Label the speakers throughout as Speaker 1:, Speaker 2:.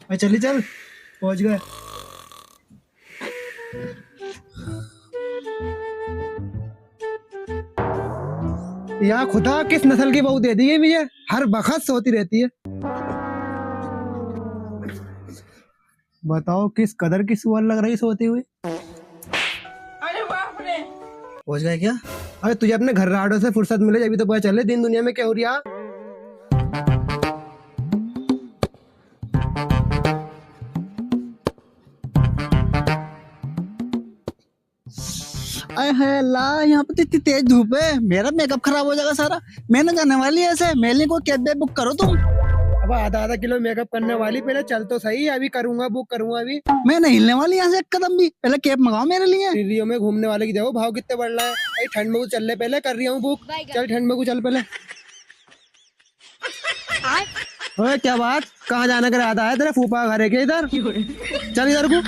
Speaker 1: भाई चली चल, पहुंच गए। या खुदा, किस नस्ल की बहू दे दी है मुझे, हर बखत सोती रहती है। बताओ किस कदर की सुअर लग रही सोती हुई।
Speaker 2: अरे बाप रे।
Speaker 1: पहुंच गए क्या? अरे तुझे अपने घर राडो से फुर्सत मिले अभी तो पता चले दिन दुनिया में क्या हो रहा।
Speaker 3: अरे है ला, यहाँ पे तो इतनी तेज धूप है, मेरा मेकअप खराब हो जाएगा सारा। मैं ना जाने वाली है ऐसे, मेरे लिए कोई कैब बुक करो तुम।
Speaker 1: अब आधा आधा किलो मेकअप करने वाली, पहले चल तो सही, अभी करूंगा, बुक करूंगा अभी।
Speaker 3: मैं नहीं हिलने वाली यहाँ से एक कदम भी, पहले कैब मंगाओ मेरे लिए।
Speaker 1: टीवीओ में घूमने वाले की देखो भाव कितने बढ़ रहा है। अरे ठंड में को चल ले, पहले कर रही हूँ बुक। चल ठंड में को चल पहले। ओए क्या बात, कहाँ जाने का इरादा है तेरा? फूफा घर है क्या इधर? चल इधर को,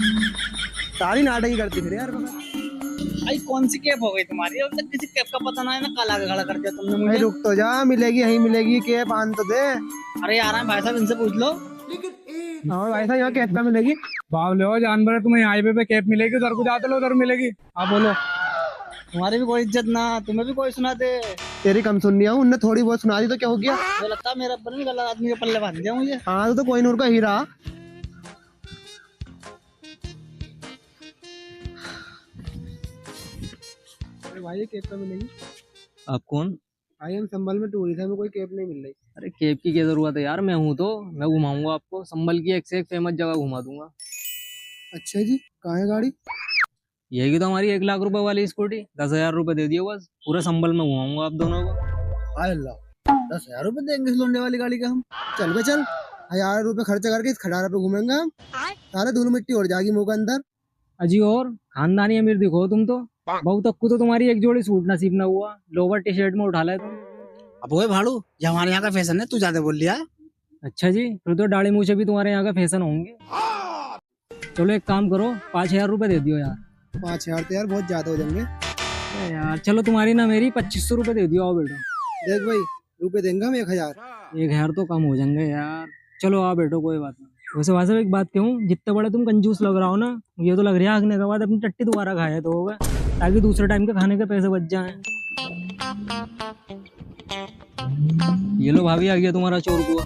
Speaker 1: सारी नाटक ही करती फिर यार।
Speaker 3: भाई कौन सी कैब हो गई तुम्हारी? अब तक किसी कैब का पता ना है ना, काला खड़ा कर दिया तुमने मुझे।
Speaker 1: रुक तो जा, मिलेगी यहीं मिलेगी, कैब आन तो दे।
Speaker 3: अरे यार भाई साहब इनसे पूछ लो।
Speaker 1: हाँ भाई साहब, यहाँ कैब का मिलेगी।
Speaker 4: भाव लो जानवर है, तुम्हें हाईवे पे कैब मिलेगी, उधर को जाते लो उधर मिलेगी।
Speaker 1: आप बोलो।
Speaker 3: तुम्हारी भी कोई इज्जत ना, तुम्हें भी कोई सुना दे।
Speaker 1: तेरी कम सुननी है, उनने थोड़ी बहुत सुना दी तो क्या हो गया?
Speaker 3: मुझे लगता है मेरा अपन भी गलत आदमी के पल्ले बांध दिया मुझे।
Speaker 1: हाँ तो कोई नूर का हीरा। अरे भाई ये कैब का मिलेगी।
Speaker 5: आप कौन?
Speaker 1: भाई हम संभल में टूरिस्ट, हमें कोई कैब नहीं मिल रही।
Speaker 5: अरे कैब की क्या जरूरत है यार, मैं हूँ तो मैं घुमाऊंगा आपको, संभल की एक से एक फेमस जगह घुमा दूंगा।
Speaker 1: अच्छा जी, कहाँ है गाड़ी?
Speaker 5: यही तो हमारी 1 लाख रुपए वाली स्कूटी, 10,000 रुपए दे दियो बस, पूरे संभल में घुमाऊंगा आप दोनों को।
Speaker 1: हाय अल्लाह, 10,000 रुपए देंगे इस लोंडे वाली गाड़ी का हम? चल बे चल, 1,000 रुपए खर्चा करके इस खटारा पे घूमेंगे हम। सारे धूल मिट्टी उड़ जाएगी मुंह के अंदर।
Speaker 5: अजी और खानदानी अमीर दिखो तुम तो, बहुत तक को तो तुम्हारी एक जोड़ी सूट नसीब ना हुआ, लोवर टी शर्ट में उठा लाए तुम।
Speaker 3: अब वो भाड़ू, ये हमारे यहाँ का फैशन है, तू ज्यादा बोल लिया।
Speaker 5: अच्छा जी, फिर तो दाढ़ी मूछे भी तुम्हारे यहाँ का फैशन होंगे। चलो एक काम करो, 5,000 रुपए दे दियो यार।
Speaker 1: 5,000 तो यार बहुत ज्यादा हो जाएंगे।
Speaker 5: अरे यार चलो तुम्हारी ना मेरी 2,500 रुपए दे दियो। आओ बेटा।
Speaker 1: देख भाई, रुपए देंगे हम 1,000।
Speaker 5: 1,000 तो कम हो जाएंगे यार। चलो आओ बेटो, कोई बात नहीं। वैसे वासव एक बात कहूँ, जितने बड़े तुम कंजूस लग रहा हो ना, ये तो लग रहा है आगने के बाद अपनी टट्टी दोबारा खाया तो होगा, ताकि दूसरे टाइम के खाने के पैसे बच जाएं। ये लो भाभी, आ गया तुम्हारा चोर बुआ।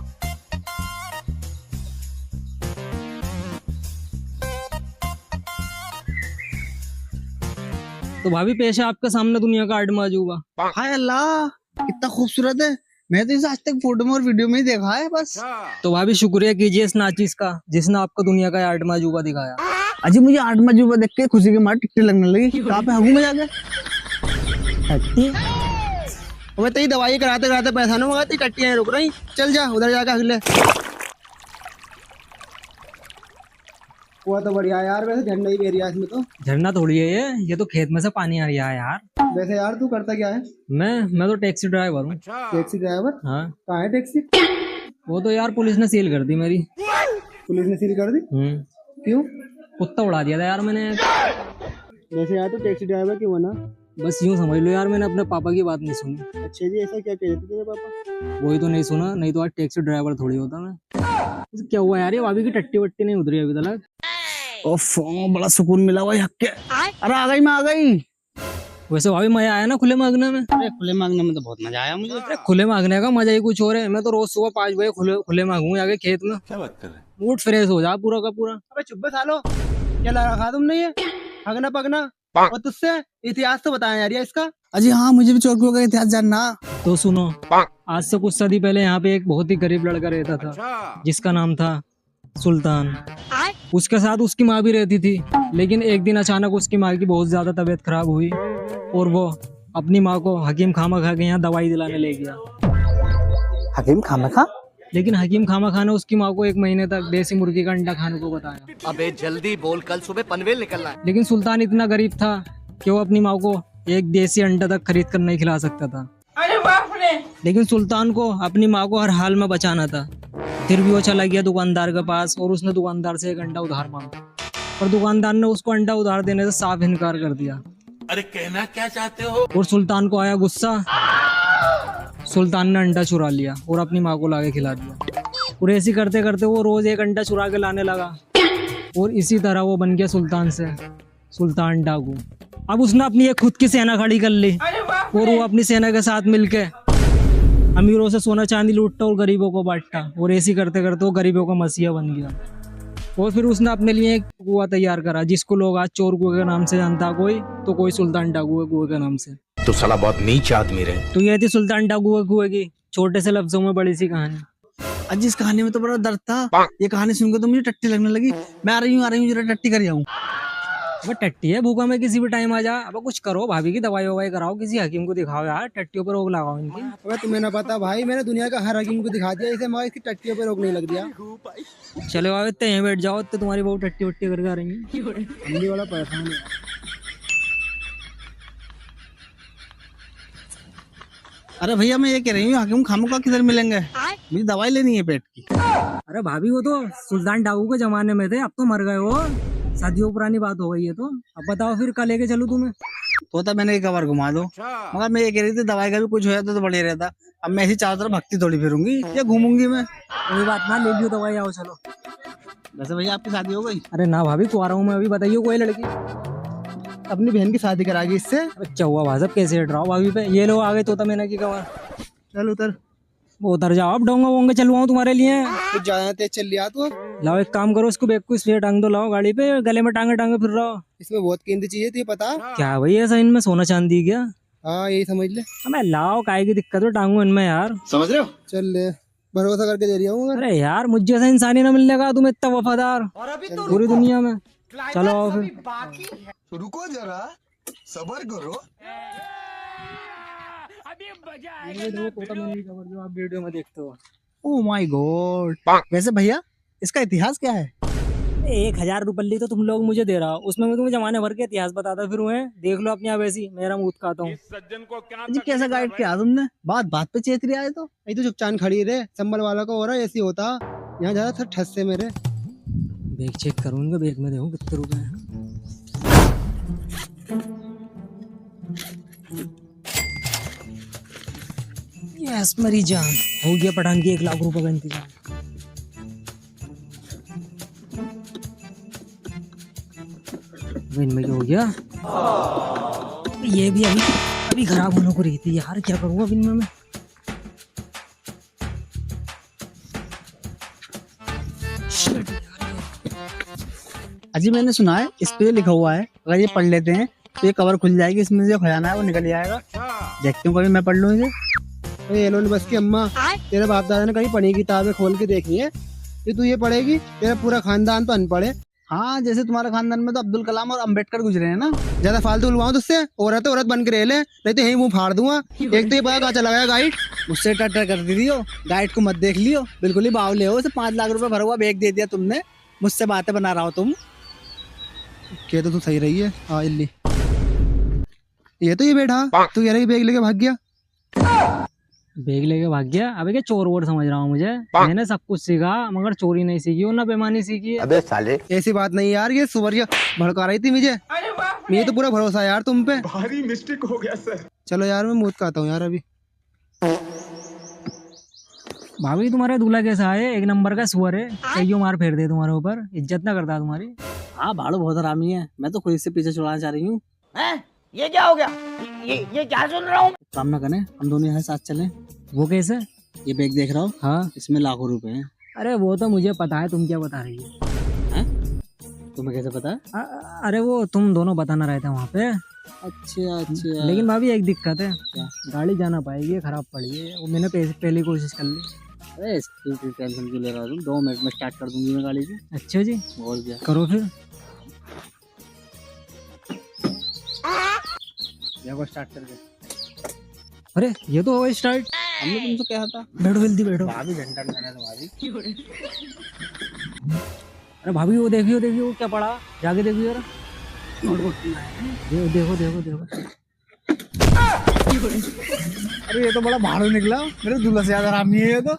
Speaker 5: तो भाभी पेशा आपके सामने दुनिया का आठवां अजूबा।
Speaker 3: हाय अल्लाह, कितना खूबसूरत है, मैं तो इसे आज तक फोटो में और वीडियो में ही देखा है बस।
Speaker 5: तो भाभी शुक्रिया कीजिए इस नाचीज का, जिसने आपको दुनिया का 8वां अजूबा दिखाया।
Speaker 3: अजी मुझे 8वां अजूबा देख के खुशी के मारे टिकटे लगने लगी। कहाँ पे हगू में जाके
Speaker 1: मैं तेरी दवाई कराते कराते पैसा नहीं मंगाती, टट्टियां रुक रही। चल जा उधर जाकर अगले। हुआ तो बढ़िया यार, वैसे झंडा ही बेरिया इसमें तो।
Speaker 5: झरना थोड़ी है ये तो खेत में से पानी आ रहा है यार।
Speaker 1: वैसे यार तू करता क्या है?
Speaker 5: मैं तो टैक्सी ड्राइवर हूँ।
Speaker 1: Taxi driver?
Speaker 5: हाँ।
Speaker 1: कहाँ है टैक्सी?
Speaker 5: वो तो यार पुलिस ने सील कर दी मेरी।
Speaker 1: पुलिस ने सील कर दी? क्यों?
Speaker 5: कुत्ता उड़ा दिया था यार मैंने।
Speaker 1: वैसे यार तो टैक्सी ड्राइवर क्यों बना?
Speaker 5: बस यूं समझ लो यार, मैंने अपने पापा की बात नहीं सुनी।
Speaker 1: अच्छा जी, ऐसा क्या कहते थे तेरे पापा?
Speaker 5: वही तो नहीं सुना, नहीं तो आज टैक्सी ड्राइवर थोड़ी होता मैं। क्या हुआ यार, ये भाभी की टट्टी वट्टी नहीं उतरी अभी तक?
Speaker 3: ओफो, बड़ा सुकून मिला भाई हक के। अरे आ गई, मैं आ गई।
Speaker 5: वैसे भाभी मजा आया ना खुले मांगने में?
Speaker 3: अरे खुले मांगने में तो बहुत मजा आया मुझे।
Speaker 5: अरे खुले मांगने का मजा ही कुछ और है। मैं तो रोज सुबह 5 बजे खुले मांगू जाके खेत में।
Speaker 6: क्या बात कर रहे हैं?
Speaker 5: मूड फ्रेश हो जा पूरा का पूरा।
Speaker 1: अबे चुप बे सालो, क्या लगा रखा तुमने ये हगना पगना? और तुझसे इतिहास तो बताया यार ये इसका।
Speaker 3: अजी हाँ, मुझे भी चौकियों का इतिहास जानना।
Speaker 5: तो सुनो, आज से कुछ सदी पहले यहाँ पे एक बहुत ही गरीब लड़का रहता था, जिसका नाम था सुल्तान। उसके साथ उसकी माँ भी रहती थी, लेकिन एक दिन अचानक उसकी माँ की बहुत ज्यादा तबीयत खराब हुई और वो अपनी माँ को हकीम खामा खा के यहाँ दवाई दिलाने ले गया।
Speaker 3: हकीम खामा खा?
Speaker 5: लेकिन हकीम खामा खा ने उसकी माँ को 1 महीने तक देसी मुर्गी का अंडा खाने को बताया।
Speaker 6: अबे जल्दी बोल, कल सुबह पनवेल निकलना है।
Speaker 5: लेकिन सुल्तान इतना गरीब था कि वो अपनी माँ को एक देसी अंडा तक खरीद कर नहीं खिला सकता था।
Speaker 2: अरे बाप रे।
Speaker 5: लेकिन सुल्तान को अपनी माँ को हर हाल में बचाना था। फिर भी वो चला गया दुकानदार के पास और उसने दुकानदार से एक अंडा उधार मांगा, पर दुकानदार ने उसको अंडा उधार देने से साफ इनकार कर दिया।
Speaker 6: अरे कहना क्या चाहते हो?
Speaker 5: और सुल्तान को आया गुस्सा। सुल्तान ने अंडा चुरा लिया और अपनी माँ को लाके खिला दिया। और ऐसे करते करते वो रोज 1 घंटा चुरा के लाने लगा और इसी तरह वो बन गया सुल्तान से सुल्तान डाकू। अब उसने अपनी एक खुद की सेना खड़ी कर ली
Speaker 2: अरे बाप
Speaker 5: और वो अपनी सेना के साथ मिलके अमीरों से सोना चांदी लूटता और गरीबों को बांटता और ऐसे करते करते वो गरीबों का मसीहा बन गया। और फिर उसने अपने लिए एक कुआं तैयार करा जिसको लोग आज चोर कुएं के नाम से जानता, कोई सुल्तान डाकू के कुएं के नाम से।
Speaker 6: तो साला बहुत नीच आदमी रहे।
Speaker 5: तो ये थी सुल्तान डाकू के कुएं की छोटे से लफ्जों में बड़ी सी कहानी।
Speaker 3: अजी इस कहानी में तो बड़ा दर्द था। ये कहानी सुनकर तो मुझे टट्टी लगने लगी। मैं आ रही हूँ जरा टट्टी कर आऊँ।
Speaker 5: अब टट्टी है भूखा में किसी भी टाइम आ जा। अब कुछ करो, भाभी की दवाई ववाई कराओ, किसी हकीम को दिखाओ यार, टट्टियों पर रोक लगाओ इनकी।
Speaker 1: अबे तुम्हें ना पता भाई, मैंने दुनिया का हर हकीम को दिखा दिया, इसे मैं इसकी टट्टियों पे रोक नहीं लग दिया।
Speaker 5: चलो अब इतने यहीं बैठ जाओ, इतने तुम्हारी बहुत टट्टी वट्टी करके आ रही है।
Speaker 1: हम भी बड़ा परेशान है।
Speaker 3: अरे भैया मैं ये कह रही हूँ हकीम खामोखा किधर मिलेंगे? मुझे दवाई लेनी है पेट की।
Speaker 5: अरे भाभी वो तो सुल्तान डाकू के जमाने में थे, अब तो मर गए वो, सदियों पुरानी बात हो गई है। तो अब बताओ फिर कल लेके चलूं तुम्हें?
Speaker 3: तो मैंने एक बार घुमा दो, मगर मैं ये कह रही थी दवाई का भी कुछ हो जाता तो बढ़िया रहता। अब मैं ऐसी चारों तरफ भक्ति थोड़ी फिरूंगी या घूमूंगी मैं।
Speaker 5: कोई बात ना, ले लियो दवाई, आओ चलो।
Speaker 3: वैसे भैया आपकी शादी हो गई?
Speaker 5: अरे ना भाभी, कुआरा हूँ मैं अभी। बताइए कोई लड़की?
Speaker 1: अपनी बहन की शादी करागी इससे।
Speaker 5: अच्छा हुआ भाई साहब, कैसे हट रहा हो भाभी पे? ये लोग आगे तो मैंने की कहा
Speaker 1: चल उतर।
Speaker 5: वो उतर जाओ, अब डोंगा वोंगे चलवाऊं तुम्हारे लिए?
Speaker 1: कुछ ज्यादा तेज चल लिया तू।
Speaker 5: लाओ एक काम करो, इसको बैग को इसलिए टांग दो, लाओ गाड़ी पे, गले में टांगे टांगे फिर रहा हो।
Speaker 1: इसमें बहुत कीमती चीज है, तुझे पता?
Speaker 5: क्या भाई ऐसा इनमें सोना चांदी क्या?
Speaker 1: हाँ यही समझ ले।
Speaker 5: मैं लाओ, काय की दिक्कत हो, टांगू इनमें यार।
Speaker 6: समझ रहे हो?
Speaker 1: चल ले, भरोसा करके दे रहा हूँ।
Speaker 5: अरे यार मुझे जैसा इंसान ही ना मिलने का तुम्हें इतना वफादार पूरी दुनिया में। चलो आओ फिर।
Speaker 7: रुको जरा, सबर करो।
Speaker 5: ये देखो तोता मैंने खबर जो आप वीडियो में देखते हो।
Speaker 3: Oh my God. वैसे भैया इसका इतिहास क्या है?
Speaker 5: 1000 रुपये तो तुम लोग मुझे दे रहा हो, उसमें मैं तुम्हें जमाने भर के इतिहास बताता फिर हुए। देख लो अपनी वैसी, मेरा मुंह खाता हूँ।
Speaker 3: जी कैसा गाइड किया तुमने? बात बात पे चेतरी आए तो।
Speaker 1: नहीं तो चुपचान खड़ी रहे, संभल वाला को हो रहा है ऐसी होता। यहाँ ज्यादा सर ठस से मेरे।
Speaker 5: बैग चेक करूंगा, बैग में देखूं कितने रुपए हैं। यस मेरी जान, हो गया पठान की 1 लाख रुपए का इंतजाम। इनमें क्या हो गया? ये भी अभी खराब होने को रही थी यार, क्या करूँगा अब इनमें मैं?
Speaker 3: अजी मैंने सुना है इस पे लिखा हुआ है अगर ये पढ़ लेते हैं तो ये कवर खुल जाएगी, इसमें जो खजाना है वो निकल जाएगा। देखते हूँ कभी मैं पढ़ लूँ इसे।
Speaker 1: ये लो बस की अम्मा, तेरे बाप दादा ने कहीं पढ़ी किताबें खोल के देखी है, ये तू ये पढ़ेगी? तेरा पूरा खानदान तो अनपढ़ है।
Speaker 3: हाँ जैसे तुम्हारे खानदान में तो अब्दुल कलाम और अम्बेडकर गुजरे हैं ना।
Speaker 1: ज्यादा फालतू उलवाऊं तुझसे, औरत बन के रह ले, नहीं तो यही मुंह फाड़ दूंगा। एक तो ये पता कहाँ चला गया गाइड?
Speaker 3: मुझसे टटर कर दी हो, गाइड को मत देख लियो, बिल्कुल ही बावले हो। उसे 5 लाख रुपए भरा हुआ बैग दे दिया तुमने, मुझसे बातें बना रहा हो तुम।
Speaker 1: के तो तू सही रही है। हाँ इल्ली, ये तो ये बैठा, तू कह रही बैग लेके भाग गया।
Speaker 5: बैग लेके भाग गया? अबे क्या चोर वोर समझ रहा हूँ मुझे? मैंने सब कुछ सीखा मगर चोरी नहीं सीखी और ना बेईमानी सीखी।
Speaker 6: अबे साले,
Speaker 1: ऐसी बात नहीं यार, ये सुवरिया भड़का रही थी मुझे।
Speaker 2: अरे बाप
Speaker 1: मुझे तो पूरा भरोसा है यार तुम पे।
Speaker 7: भारी मिस्टेक हो गया सर।
Speaker 1: चलो यार मैं मुँह खाता हूँ यार अभी।
Speaker 5: भाभी तुम्हारा दूल्हा कैसा है? 1 नंबर का सुअर है, कईयों मार फेर दे तुम्हारे ऊपर, इज्जत ना करता तुम्हारी।
Speaker 3: हाँ भाड़ो बहुत हरामी है, मैं तो खुद से पीछे छुड़ाना चाह रही हूँ।
Speaker 2: ये क्या हो गया? ये क्या सुन रहा हूँ?
Speaker 3: काम ना करें, हम दोनों यहाँ साथ चलें।
Speaker 5: वो कैसे?
Speaker 3: ये बैग देख रहा हो?
Speaker 5: हाँ
Speaker 3: इसमें लाखों रुपए हैं।
Speaker 5: अरे वो तो मुझे पता है, तुम क्या बता रही है?
Speaker 3: तुम्हें कैसे पता?
Speaker 5: अरे वो तुम दोनों बताना रहे थे वहाँ पे।
Speaker 3: अच्छा।
Speaker 5: लेकिन भाभी एक दिक्कत है,
Speaker 3: क्या?
Speaker 5: गाड़ी जाना पाएगी, खराब पड़ी है, वो मैंने पहले कोशिश कर ली।
Speaker 3: अरे इसकी टेंशन क्यों ले रहा तुम? 2 मिनट में स्टार्ट कर दूंगी मैं गाड़ी की।
Speaker 5: अच्छा जी,
Speaker 3: और क्या?
Speaker 5: करो फिर।
Speaker 3: देखो स्टार्ट करके।
Speaker 5: अरे ये तो हो स्टार्ट।
Speaker 3: हमने तुमसे कहा था।
Speaker 5: बैठो जल्दी बैठो।
Speaker 3: भाभी घंटा नहीं है तुम्हारी।
Speaker 5: अरे भाभी वो देखियो वो क्या पड़ा, जाके देखियो जरा। देखो।
Speaker 3: अरे ये तो बड़ा भाड़ू निकला, मेरे दूल्हा से ज्यादा हरामी है ये तो।